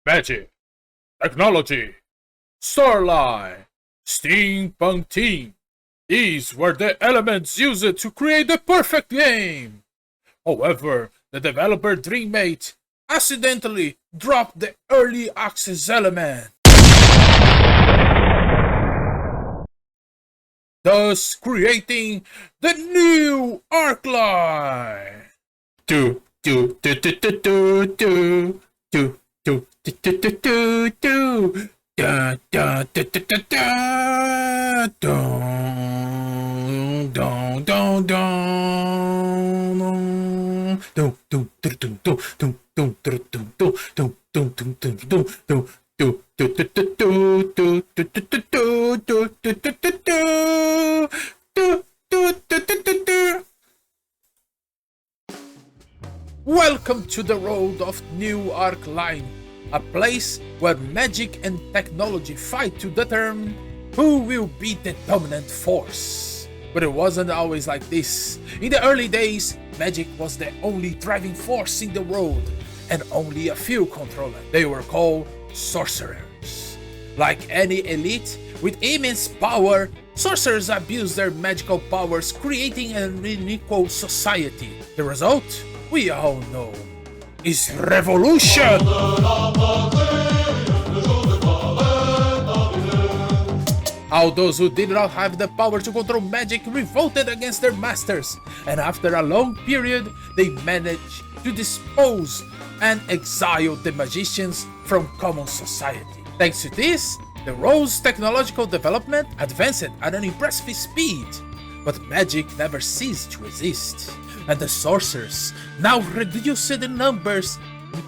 Magic, technology, storyline, steampunk team. These were the elements used to create the perfect game. However, the developer Dreammate accidentally dropped the early access element, thus creating the new Arcline. Do do do do do do do do do do do do do do da da da da da da dun dun dun dun dun dun dun dun dun dun dun dun dun dun dun Welcome to the road of New Arcline, a place where magic and technology fight to determine who will be the dominant force. But it wasn't always like this. In the early days, magic was the only driving force in the world, and only a few controlled it. They were called sorcerers. Like any elite with immense power, sorcerers abuse their magical powers, creating an unequal society. The result, we all know, is revolution! All those who did not have the power to control magic revolted against their masters, and after a long period, they managed to dispose and exile the magicians from common society. Thanks to this, the world's technological development advanced at an impressive speed, but magic never ceased to exist, and the sorcerers, now reduced in numbers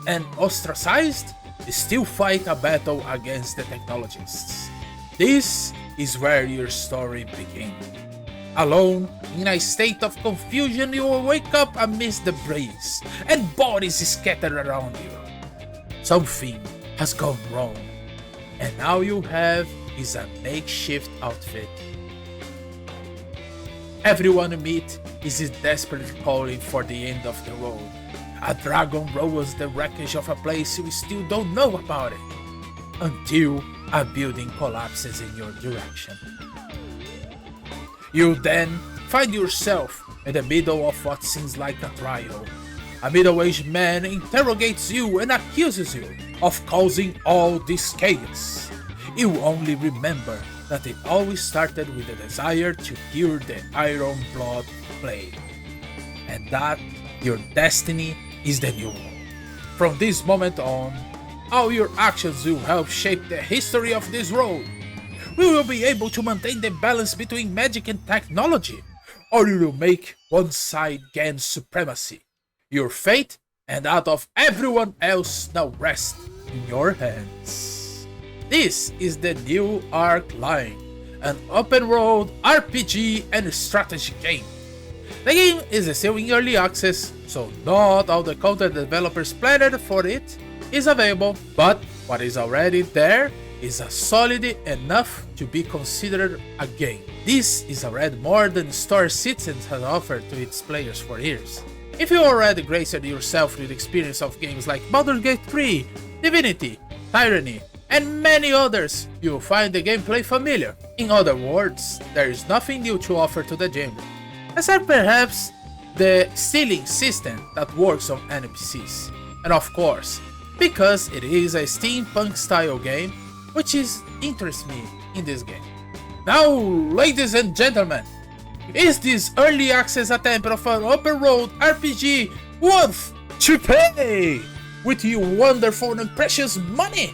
and ostracized, still fight a battle against the technologists. This is where your story begins. Alone, in a state of confusion, you will wake up amidst the breeze, and bodies scattered around you. Something has gone wrong, and all you have is a makeshift outfit. Everyone you meet is desperately calling for the end of the road. A dragon rolls the wreckage of a place you still don't know about it, until a building collapses in your direction. You then find yourself in the middle of what seems like a trial. A middle-aged man interrogates you and accuses you of causing all this chaos. You only remember that it always started with a desire to cure the Iron Blood plague, and that your destiny is the new one. From this moment on, all your actions will help shape the history of this road. We will be able to maintain the balance between magic and technology, or you will make one side gain supremacy. Your fate and that of everyone else now rest in your hands. This is the new Arcline, an open-world RPG and strategy game. The game is still in early access, so not all the content developers planned for it is available, but what is already there is solid enough to be considered a game. This is already more than Star Citizen has offered to its players for years. If you already graced yourself with experience of games like Baldur's Gate 3, Divinity, Tyranny, and many others, you will find the gameplay familiar. In other words, there is nothing new to offer to the genre, except perhaps the stealing system that works on NPCs. And of course, because it is a steampunk style game, which interests me in this game. Now, ladies and gentlemen, is this early access attempt of an open road RPG worth to pay with your wonderful and precious money?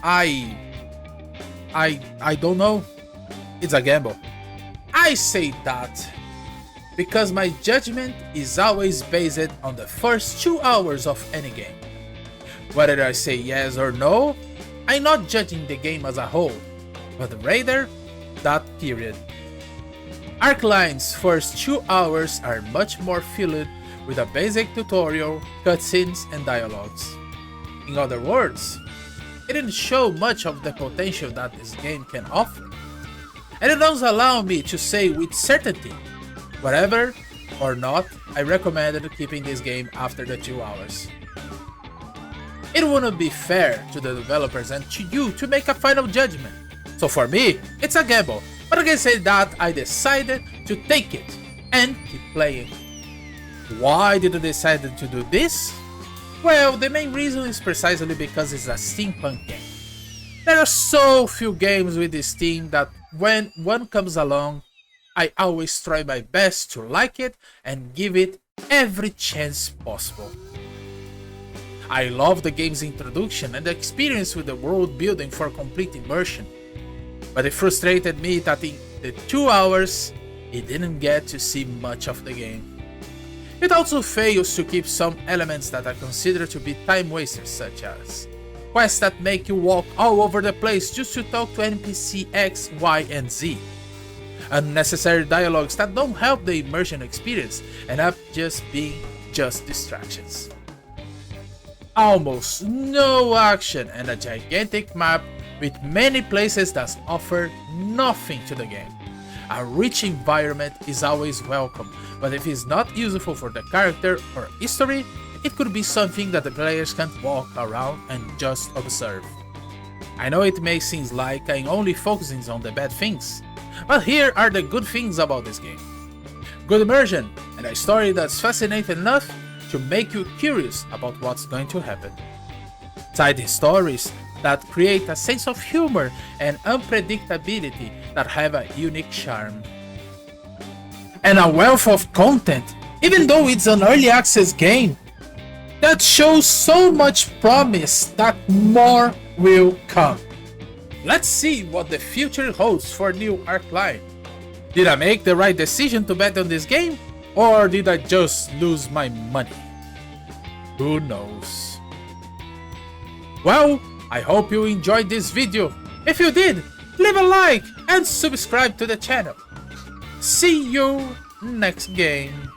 I don't know. It's a gamble. I say that because my judgment is always based on the first 2 hours of any game. Whether I say yes or no, I'm not judging the game as a whole, but rather that period. Arcline's first 2 hours are much more filled with a basic tutorial, cutscenes, and dialogues. In other words, it didn't show much of the potential that this game can offer, and it doesn't allow me to say with certainty whatever or not, I recommended keeping this game after the 2 hours. It wouldn't be fair to the developers and to you to make a final judgment. So for me, it's a gamble, but I can say that I decided to take it and keep playing. Why did I decide to do this? Well, the main reason is precisely because it's a steampunk game. There are so few games with this theme that when one comes along, I always try my best to like it and give it every chance possible. I love the game's introduction and the experience with the world building for complete immersion, but it frustrated me that in the 2 hours, it didn't get to see much of the game. It also fails to keep some elements that I consider to be time wasters, such as quests that make you walk all over the place just to talk to NPC X, Y, and Z. Unnecessary dialogues that don't help the immersion experience and end up just being distractions. Almost no action and a gigantic map with many places that offer nothing to the game. A rich environment is always welcome, but if it's not useful for the character or history, it could be something that the players can walk around and just observe. I know it may seem like I'm only focusing on the bad things, but here are the good things about this game. Good immersion and a story that's fascinating enough to make you curious about what's going to happen. Tidy stories that create a sense of humor and unpredictability that have a unique charm. And a wealth of content, even though it's an early access game, that shows so much promise that more will come. Let's see what the future holds for new Arcline. Did I make the right decision to bet on this game? Or did I just lose my money? Who knows? Well, I hope you enjoyed this video. If you did, leave a like and subscribe to the channel. See you next game.